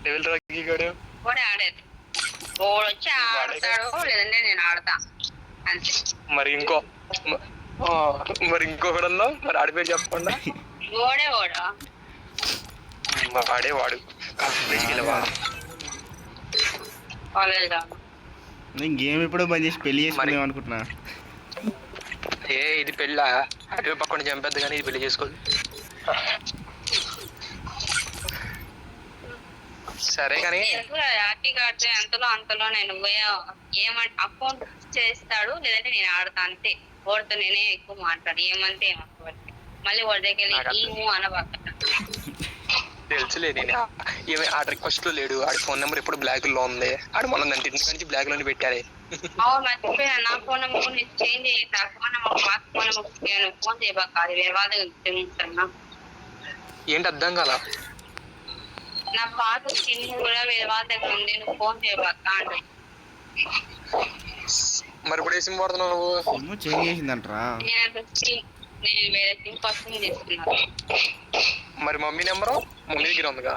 ఎవరు రాకిగాడు వాడే ఆడేది వాడు వచ్చి ఆడతాడు లేదంటే నేను ఆడతా అంతే. మరి ఇంకొకడన్నా మరి ఆడి పేరు చెప్పకుండా వాడే వాడు గేమ్ ఎప్పుడో బంద్ చేసి పెళ్లి చేసుకుందాం అనుకుంటున్నా. ఇది పెళ్ళ అటు పక్కన చంపేద్దు కానీ ఇది పెళ్లి చేసుకోదు. సరే కానీ అంతలో నేను ఏమంటే అకౌంట్ చేస్తాడు లేదంటే నేను ఆడతా అంతే. వాడితో నేనే ఎక్కువ మాట్లాడు ఏమంటే ఏమనుకోవాలి మళ్ళీ వాడి దగ్గర అనబాక తెలుసులే. నేను ఏమి ఆ రిక్వెస్ట్ లో లేడు. ఆడి ఫోన్ నెంబర్ ఎప్పుడు బ్లాక్ లో ఉంది. ఆడు మొన్న నుంచి బ్లాక్ లోనే పెట్టారే. మర్చిపోయా నా ఫోన్ నెంబర్ చేంజ్ చేస్తా. ఫోన్ నెంబర్ పాత ఫోన్ నెంబర్ ఫోన్ చేయబాక అది వేరే వాళ్ళ దగ్గర. ఏంటి అర్థం కాల? నా పాత సిమ్ కూడా వేరే వాళ్ళ దగ్గర ఉంది. నువ్వు ఫోన్ చేయబాక అంటే మరి ఇప్పుడు ఏ సిమ్ వాడుతున్నావు నువ్వు? చేంజ్ చేసిందంటరా. నేను వేరే సిమ్ కోసం తీసుకున్నాను. మరి మమ్మీ నెంబరు మమ్మీ దగ్గర ఉందిగా.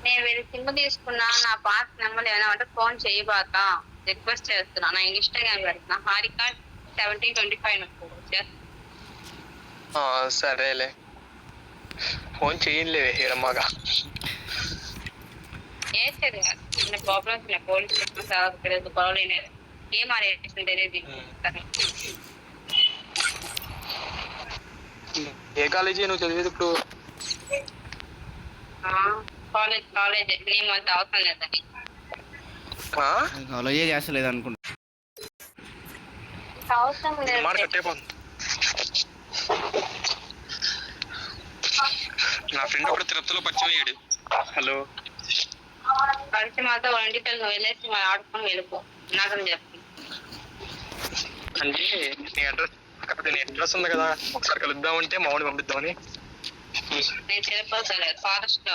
నేను వేరే సిమ్ తీసుకున్నా. నా పాత నెంబర్ ఏమైనా అంటే ఫోన్ చేయబాక రిక్వెస్ట్ చేస్తున్నా. నా ఇన్స్టాగ్రామ్ పెడుతున్నా హారిక 1725 సరేలే ఫోన్ చేయలే హీరమ్మగా. ప్రాబ్లమ్స్ పోలీస్ గొడవలేనే ఏం ఆరేది. ఏ కాలేజీ నువ్వు చదివేది ఇప్పుడు? కాలేజ్ ఏమంత అవసరం లేదని కాలేజే చేస్తలేదు అనుకుంటా. నా ఫ్రెండ్ ఒకటి తిరుపతిలో పరిచయం అయ్యాడు. హలో పరిచయం మాతో వండికలు నువ్వు వెళ్ళేసి ఆడుకొని వెళ్ళిపో నాకు చెప్పు. అంటే నీ అడ్రస్ ఉంది కదా, ఒకసారి కలుద్దామంటే మామూలు పంపిద్దామని. నేను తిరుపతి ఫారెస్ట్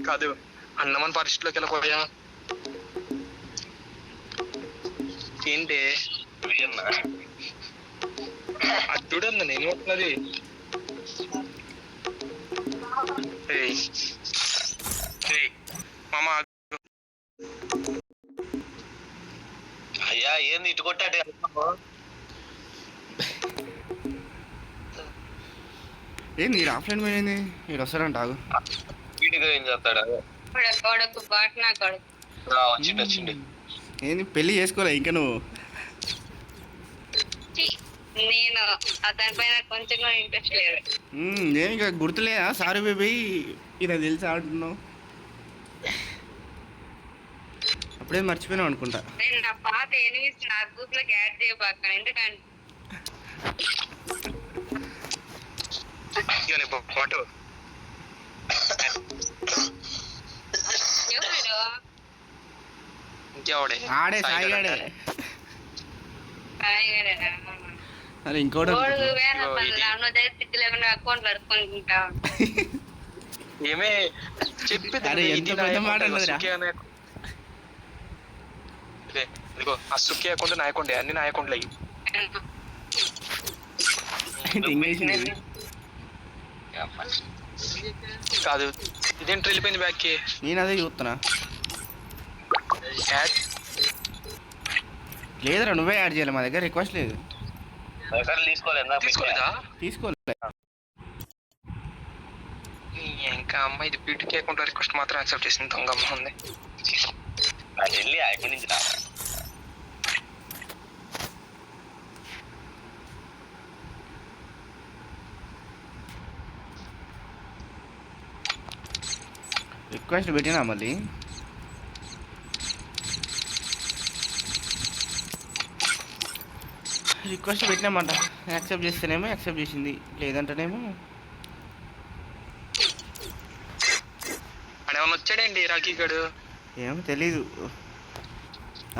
కాదు అన్నమన్ ఫారెస్ట్ లోకి వెళ్ళిపోయా. ఏంటి అడ్డుడన్నా నేను అది మామ అయ్యా ఏంది ఇటు కొట్టాడు? ఏంది ఈడు ఆఫ్లైన్ పోయింది. ఈడు వస్తాడంట. వీడిగా ఏం చేస్తాడా? వచ్చిండు. ఏంది పెళ్లి చేసుకోలే ఇంకా నువ్వు? నేను అతని పైన కొంచెం కూడా ఇంట్రెస్ట్ లేదు. నేను ఇంకా గుర్తులేదా? సారీ బేబీ ఇలా తెలిసి ఆడుతున్నావు. అప్పుడే మర్చిపోయినావు అనుకుంటా. నేను నా పాత ఎనిమిస్ నా గ్రూప్ లోకి యాడ్ చేయబాక. ఎందుకంటే ఆడే సాయిగాడే. అరే ఇంకోటి అకౌంట్ అడుకుంటా. ఏమే చెప్పేది ఇదిగో ఆ సుఖి అకౌంట్ నా అకౌంట్ అన్ని నా అకౌంట్లు అయ్యి కాదు. ఇదేంటి వెళ్ళిపోయింది బ్యాక్కి? నేను అదే చూస్తున్నా. లేదురా నువ్వే యాడ్ చేయాలి. మా దగ్గర రిక్వెస్ట్ లేదు. తీసుకోలేదా? ఇంకా అమ్మ ఇది బ్యూటీకి అకౌంట్ రిక్వెస్ట్ మాత్రం యాక్సెప్ట్ చేసింది. దొంగమ్మ ఉంది. రిక్వెస్ట్ పెట్టినా మళ్ళీ రిక్వెస్ట్ పెట్టినామంట. యాక్సెప్ట్ చేస్తేనేమో యాక్సెప్ట్ చేసింది, లేదంటేనేమో ఏమన్నా వచ్చాడండి రాఖీ గడు. ఏమో తెలీదు.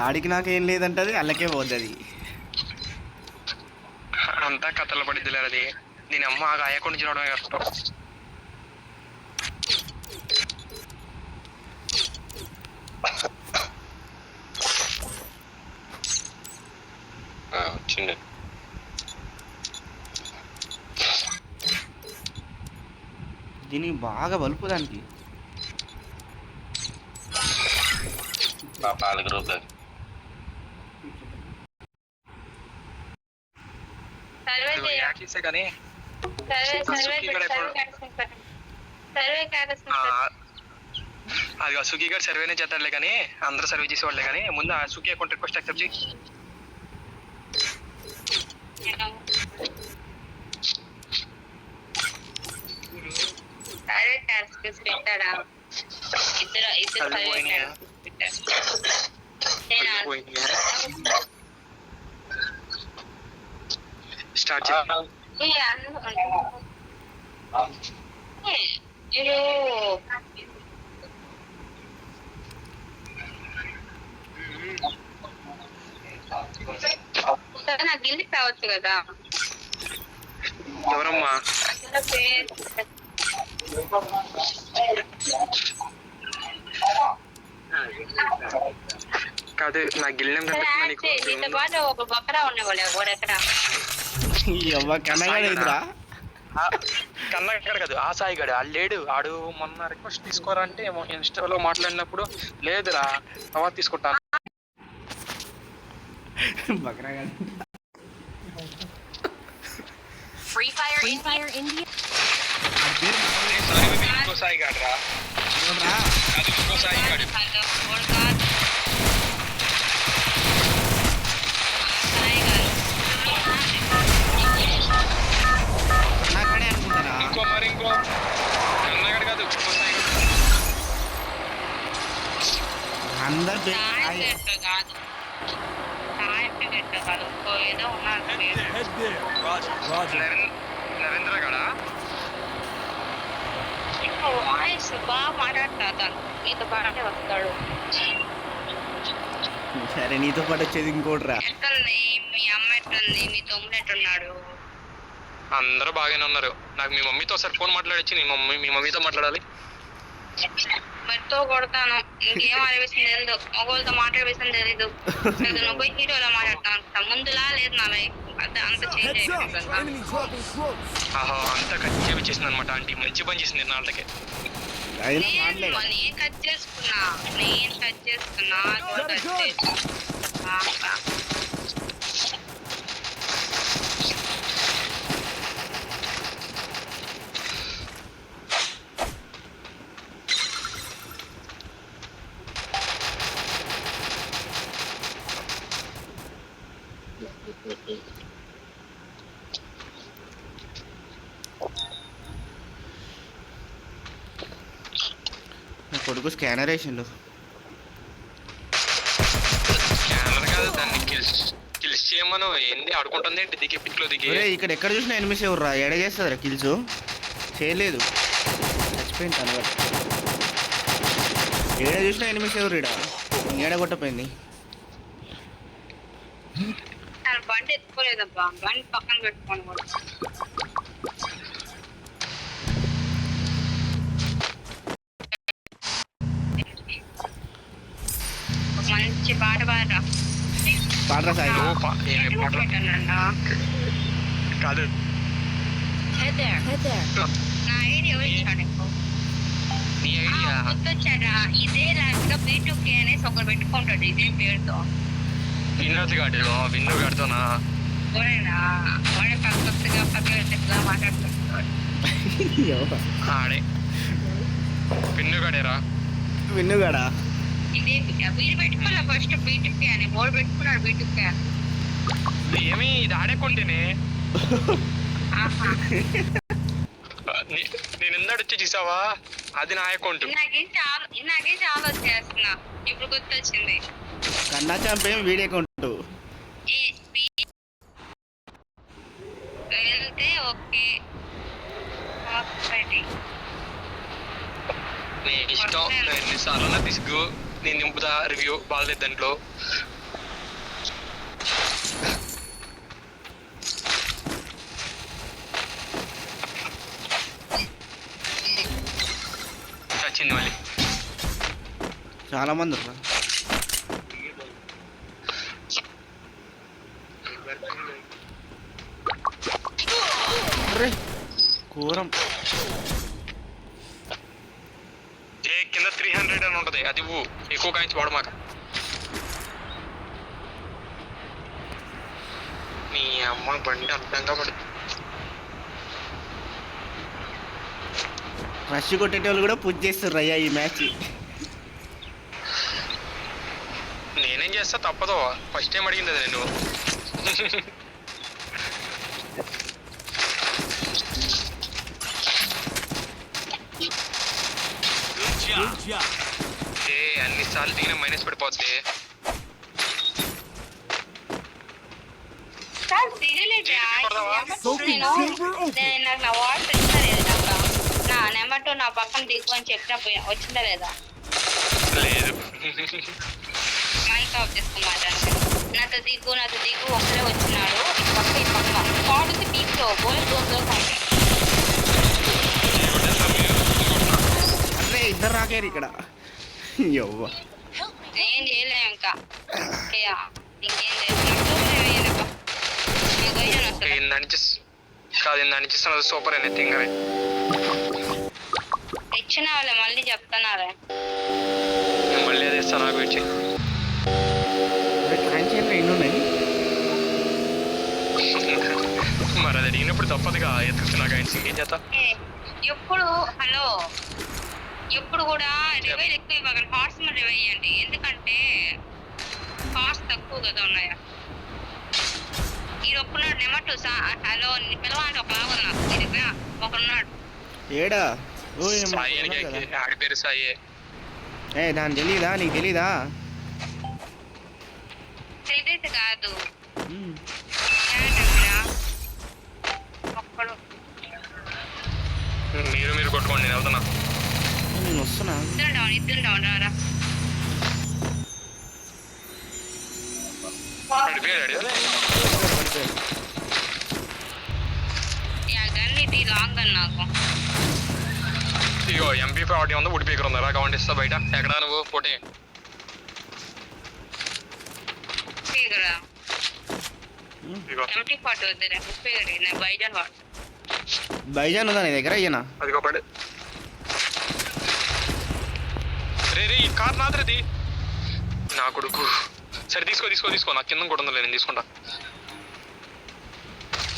ఆడికి నాకేం లేదంటది, అల్లకే పోద్ది. అంతా కథలు పడిద్ది లేదు. అది దీని అమ్మ అయ్యకుండా చూడడమే కష్టం. వచ్చిండు. దీనికి బాగా బలుపు దానికి. పాప 4 రూపాయలు. సర్వే ఇదిగో చేయ యాక్సెసే కానీ సర్వే ఇక్కడ ఎప్పుడు- సర్వే కావాల్సిన అది సుఖీ గారు సర్వేనే చేస్తాడులే కానీ అందరూ సర్వే చేసేవాళ్ళే కానీ ముందు ఆ సుఖీ అకౌంట్ రిక్వెస్ట్ యాక్సెప్ట్ చేయి. సర్వే టాస్క్ పెట్టాడా? ఇద్దరు కళ్ళు సర్వే పోయినాయా? పెట్టారు. స్టార్ట్ చేయి. మీరు నాకు గిల్లి కావచ్చు కదా. ఎవరమ్మా? కాదు నా గిల్లెం కనిపిస్తుందా నీకు? దీంతో పాటు ఒక బకరా ఉండేవాళ్ళు ఎవరెక్కడ అవ్వ కన్నగాడేంద్రా. కన్నా ఇక్కడ కాదు ఆ సాయి గడు ఆడు లేడు. ఆడు మొన్న రిక్వెస్ట్ తీసుకోరా అంటే ఇన్స్టాలో మాట్లాడినప్పుడు లేదురా తర్వాత తీసుకుంటాను. బకరాగాడు. Free Fire India. ఇంకో సాయి గాడు రా. చూడరా. అది ఇంకో సాయి గాడు. కన్నగాడే అనుకుంటారా? ఇంకో కన్నగాడు కాదు ఇంకో సాయి గాడు. అందరు పేరు సాయి. ఏదో ఉన్నారు నరేంద్ర గడా. వాయిస్ బాగా మాట్లాడతాను మీతో పాటే వస్తాడు. సరే నీతో పాటు వచ్చేది ఇంకోటి రా. ఎట్టుంది మీ అమ్మ ఎట్టుంది మీ తమ్ముడు ఎట్టున్నాడు? అందరూ బాగానే ఉన్నారు. నాకు మీ మమ్మీతో ఒకసారి ఫోన్ మాట్లాడొచ్చి మీ మమ్మీతో మాట్లాడాలి. మరితో కొడతాను. ఇంకేం ఆలోచించింది తెలీదు. మగవాళ్ళతో మాట్లాడేసింది తెలీదు. నువ్వు పోయి హీరోలా మాట్లాడతాను. ముందులా లేదు నా లైఫ్ అంత చేంజ్ అయిపోయింది. ఆహో అంతా కట్ చేపించేసింది అనమాట. ఆంటీ మంచి పని చేసింది నాళ్ళకే. అయినా మాట్లాడు. నేను కట్ చేసుకున్నా నా కొడుకు స్కానర్ వేసిండు. స్కానర్ కాదు దాన్ని కిల్స్ చేయమను. ఏంది ఆడుకుంటుంది ఏంటి దిగి పిక్లో దిగి. ఒరే ఇక్కడ ఎక్కడ చూసినా ఎనిమిస్ ఎవర్రా ఎడ చేస్తుందిరా కిల్స్ చేయలేదు. చచ్చిపోయింది తనగా. ఏడ చూసినా ఎనిమిస్ ఎవరు ఇడ ఏడ కొట్టపోయింది. బండి ఎత్తుకోలేదబ్బా. బండి పక్కన పెట్టుకోండి కూడా. మంచి పాట పాడరా. పాడరా సాయి. కాదు Head there. నా ఐడియా ఎవరు ఇచ్చాడు నీకు? నీ ఐడియా గుర్తొచ్చాడా? ఇదే లాగా B2K అనేసి ఒకరు పెట్టుకుంటాడు ఇదే పేరుతో. వినోద్ గాడు విన్ను గాడితోనా? ఎవరైనా వాడే కొత్తగా పక్కగా మాట్లాడుతున్నాడు. ఆడే విన్ను గాడేరా. విన్నుగాడా? ఇదే వీరు పెట్టుకోలే ఫస్ట్ B2K అని. వాడు పెట్టుకున్నాడు B2K అని. ఏమి ఇది ఆడే కొంటేనే నేను ఎందాడు వచ్చి చూసావా? అది నా అకౌంట్. నాకేం ఆలోచిస్తున్నా. ఇప్పుడు గుర్తొచ్చింది. కన్నా చంపేం వీడియో అకౌంట్. వెళ్తే ఓకే నీ ఇష్టం. ఎన్నిసార్లు తీసుకు నేను నింపుతా. రివ్యూ బాగలేదు దాంట్లో. వచ్చింది మళ్ళీ. చాలా మంది ఉన్నారు. అరే ఘోరం. లిమిటెడ్ అని ఉంటది, అది ఇవ్వు. ఎక్కువ కాయించి వాడమాక. మీ అమ్మ బండి అర్థంగా పడుతుంది. రష్ కొట్టేటోళ్ళు కూడా పూజ చేస్తారు అయ్యా ఈ మ్యాచ్. నేనేం చేస్తా, తప్పదు. ఫస్ట్ టైం అడిగింది అది నేను. అన్ని సార్లు దిగిన మైనస్ పడిపోద్ది. సార్ దిగలేదు. నాకు నా వాయిస్ వచ్చిందా లేదా? నా నెంబర్ నా పక్కన దిగు అని చెప్పినప్పుడు వచ్చిందా లేదా? లేదు. మైక్ ఆఫ్ చేసుకోమాటండి. నాతో దిగు ఒకరే వచ్చినాడు. ఈ పక్క పాడుకి పీక్లో పోయి అరే ఇద్దరు రాకేరు ఇక్కడ. యవ్వ ఏం చేయలేము ఇంకా. ఇంకేం లేదు. దాన్ని చూస్తున్నది సూపర్ అని తింగరే ఇచ్చిన వాళ్ళే మళ్ళీ చెప్తున్నారే. మళ్ళీ అది ఇస్తాను, నాకు వచ్చి ఎన్ని ఉన్నాయి మరి అది అడిగినప్పుడు తప్పదుగా. ఎత్తుకున్నా కాయించి ఇంకేం చేస్తా. ఎప్పుడు హలో ఎప్పుడు కూడా రివైల్ ఎక్కువ ఇవ్వగలరు. హార్స్ మీద రివైల్ ఇవ్వండి, ఎందుకంటే కాస్ట్ తక్కువ కదా ఉన్నాయా. ఇది ఒక్కడున్నాడు నెమటు. హలో పిలవాలి ఒకలాగా నాకు. ఇది ఒకడున్నాడు ఏడా. సాయి అని ఆడి పేరు సాయి. ఏ దాని తెలీదా, నీకు తెలీదా? తెలియదు కాదు. ఒక్కడు మీరు కొట్టుకోండి, నేను వెళ్తున్నా. నేను వస్తున్నా. ఇద్దరు డౌన్ రారా. గన్నిటి లాంగ్ గన్ నాకు. ఇగో MP40 ఉంది, ఉడి పీకర్ ఉందా? కావండి ఇస్తా బయట. ఎక్కడా నువ్వు పోటీ? MP40 వద్దురా, నేను బైజాన్ వాడు. బైజాన్ ఉందా నీ దగ్గర? అయ్యనా అదిగో పడు. రే ఈ కార్ నాదరది నా కొడుకు. సరే తీసుకో. నాకు కింద కూడా ఉందిలే, నేను తీసుకుంటా.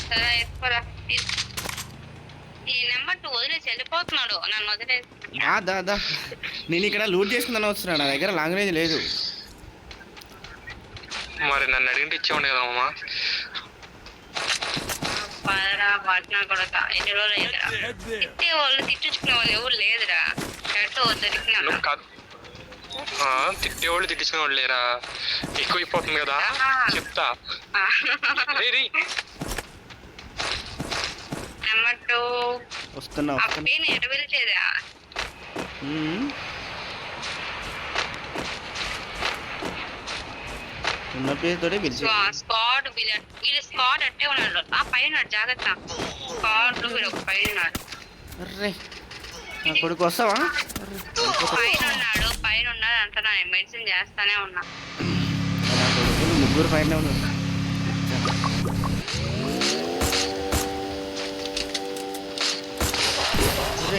సరే ఎత్తుకోరా. ఈ నెంబర్ 2 వదిలేసి వెళ్ళిపోతున్నాడు. నన్ను వదిలేసి దా నేను ఇక్కడ లూట్ చేసుకుందాని వస్తున్నా. నా దగ్గర లాంగ్ రేంజ్ లేదు. మరి నన్ను అడిగింటే ఇచ్చేవాడి కదా అమ్మా. పట్నా కూడా ఎన్ని రోజులు అయ్యారా. తిట్టే వాళ్ళు తిట్టించుకునే వాళ్ళు ఎవరు లేదురా. ఎట్టో దొరికినా కాదు, తిట్టేవాళ్ళు తిట్టించుకునేవాళ్ళు లేరా? ఎక్కువ అయిపోతుంది కదా, చెప్తా. నెంబర్ 2 వస్తున్నా. అప్పుడే ఎటు వెళ్తేదా? ఉన్న పేరుతోనే పిలిచి స్క్వాడ్ వీళ్ళు స్క్వాడ్ అట్టే ఉన్నాడు. ఆ పైన జాగ్రత్త. స్క్వాడ్ వీడు ఒక పైన ఉన్నాడు. అర్రే నా కొడుకు వస్తావా? పైన ఉన్నాడు అంటున్నా. మెడిసిన్ చేస్తానే ఉన్నా. నా కొడుకులు ముగ్గురు పైన ఉన్నారు.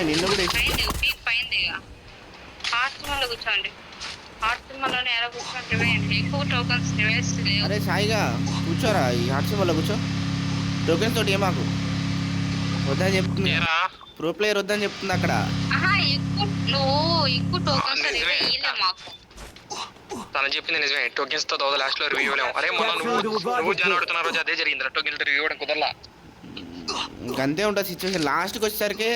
నిన్ను కూడా పైంది హాస్టల్లో కూర్చోండి. హాస్టల్లోనే ఎలా కూర్చోండి. ఎక్కువ టోకన్స్ వేస్ట్ లేవు. అరే సాయిగా కూర్చోరా, ఈ హాస్టల్ కూర్చో. టోకెన్స్ తోటి ఏమాకు వద్దని చెప్తుంది. ప్రో ప్లేయర్ వద్దని చెప్తుంది అక్కడ. ఎక్కువ టోకన్స్ మాకు తను చెప్పింది నిజమే. టోకెన్స్ తో లాస్ట్ లో రివ్యూ లేవు. అరే మొన్న నువ్వు జన ఆడుతున్న రోజు అదే జరిగింది. టోకెన్స్ రివ్యూ ఇవ్వడం కుదరలా. అంతే ఉంటుంది సిచ్యువేషన్. లాస్ట్కి వచ్చేసరికి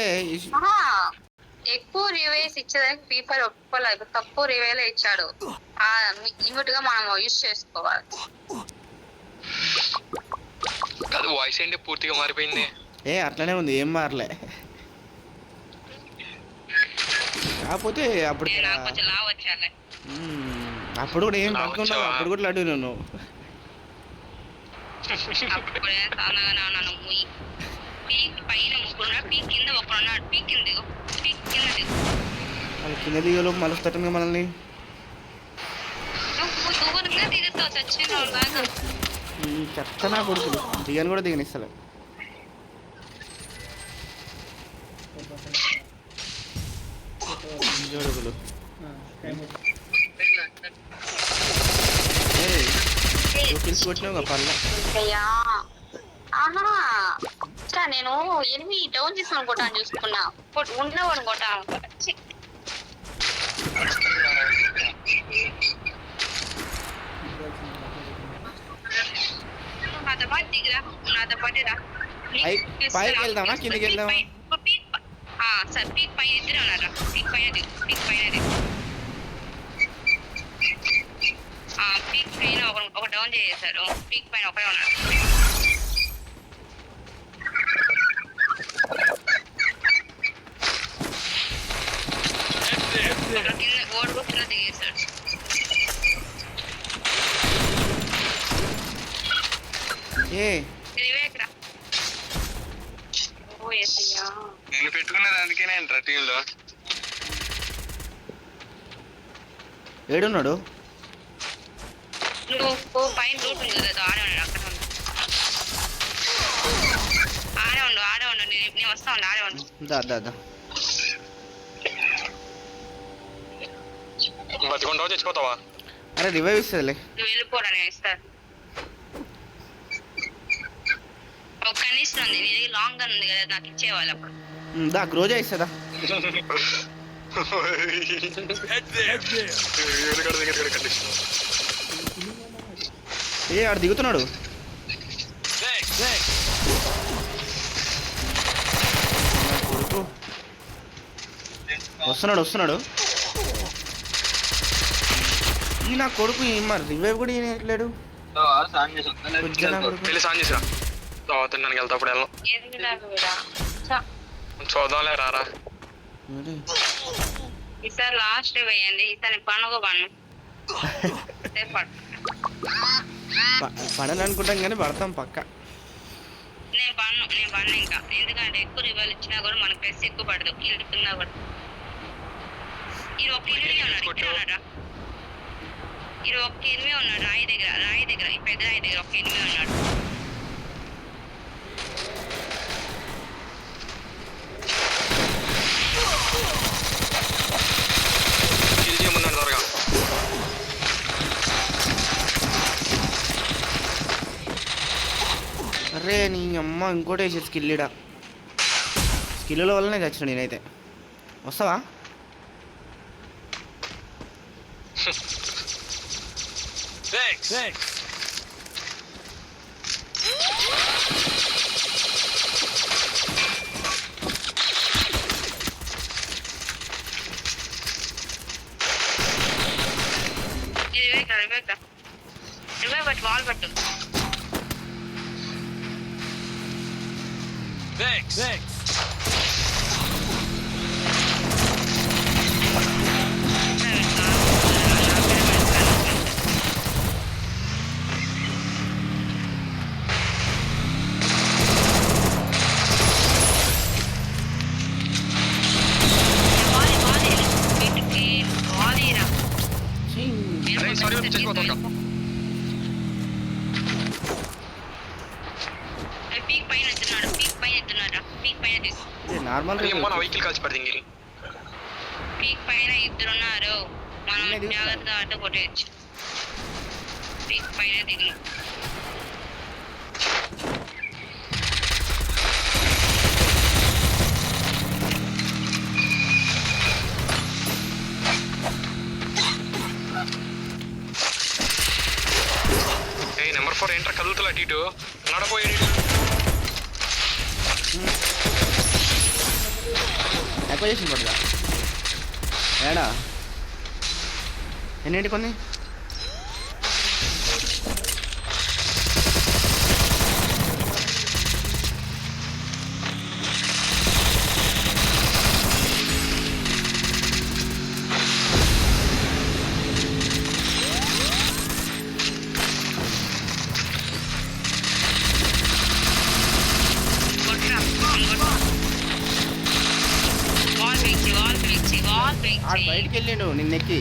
ఎక్కువ రివేస్ ఇచ్చేదానికి పీపర్ ఒప్పుకోలేదు. తక్కువ రివేలే ఇచ్చాడు. ఇమీడియట్ గా మనం యూజ్ చేసుకోవాలి. కాదు, వాయిస్ ఏంటి పూర్తిగా మారిపోయింది. అట్లనే ఉంది, ఏం మారలే. కాకపోతే అప్పుడు కొంచెం లావు వచ్చాలే. అప్పుడు కూడా ఏం పడుకున్నావు. అప్పుడు కూడా లడ్డు నువ్వు. పైన ముగ్గురున్నాడు, పీక్ కింద ఒకడున్నాడు. పీక్ కింద వాళ్ళు కింద దిగలో మలుస్తాటంగా మనల్ని. దిగుతావు చచ్చిన చెత్త నా కొడుకులు. దిగని కూడా దిగనిస్తలే. జోడుకులు టోకెన్స్ కొట్టినావు పర్లే. అయ్యా ఆహా చా నేను ఎనిమి డౌన్ చేసుకొని కొట్టాను చూసుకున్నా ఉన్నవాడు కొట్టాను నాతో పాటు దిగురా నాతో పాటు రా పైకి వెళ్దామా కిందకి వెళ్దామా? సార్ పీక్ పైన ఇద్దరే ఉన్నారా పీక్ పైన దిగు పీక్ పైన దిగు పీక్ పైన ఒక డౌన్ చేసేసారు పీక్ పైన ఒకడే ఉన్నారు కింద ఓడి కింద దిగేశాడు వివేక్ రా ఓ ఎస్ఐయా నేను పెట్టుకున్నది అందుకేనే అంటారా టీంలో. ఏడున్నాడు? నువ్వు పైన రూట్ ఉంది కదా ఆడే ఉన్నాడు అక్కడ ఆడే ఉండు నేను వస్తా ఉండు ఆడే ఉండు దా బతికొంటావా చచ్చిపోతావా? అరే రివైవ్ ఇస్తుందిలే. నువ్వు వెళ్ళిపోరా నేను ఇస్తాను ఒక కనీసం ఉంది నీ దగ్గర లాంగ్ గన్ ఉంది కదా నాకు ఇచ్చేవాళ్ళు అప్పుడు దా రోజా ఇస్తుందా? ఆడు దిగుతున్నాడు. వస్తున్నాడు ఈ నా కొడుకు మరి రివైవ్ కూడా ఇవ్వట్లేడు. వెళ్ళి సాన్ చేసిరా తిన్నానికి వెళ్తా అప్పుడు వెళ్ళాం చూద్దాంలే రారా. ఈసారి లాస్ట్ వేయండి ఈసారి పండుగ పడని అనుకుంటాం కానీ పడతాం పక్క. నేను పన్ను ఇంకా ఎందుకంటే ఎక్కువ రివాల్ ఇచ్చినా కూడా మనకు ప్రెస్ ఎక్కువ పడదు కిందకున్నా కూడా ఇది ఒక ఎనిమిది ఉన్నాడు రాయి దగ్గర ఈ పెద్ద రాయి దగ్గర ఒక ఎనిమిది ఉన్నాడు త్వరగా అరే నీ అమ్మ ఇంకోటి వేసేది స్కిల్లుల వల్లనే చచ్చిన నేనైతే. వస్తావా? రివైవ్ పట్టు వాల్ పట్టు నార్మల్ వెహికల్ కలిసి పడింది. పీక్ పైన ఇద్దరున్నారు మనం జాగ్రత్తగా అడ్డు కొట్టేయచ్చు పీక్ పైన దిగు నెంబర్ 4 ఏంట్రా కదులుతులా అటు ఇటు నడపోయాడు. అక్వైజేషన్ పడదా ఏడా ఎన్నింటి కొన్ని బయటికి వెళ్ళిండు నిన్నెక్కి.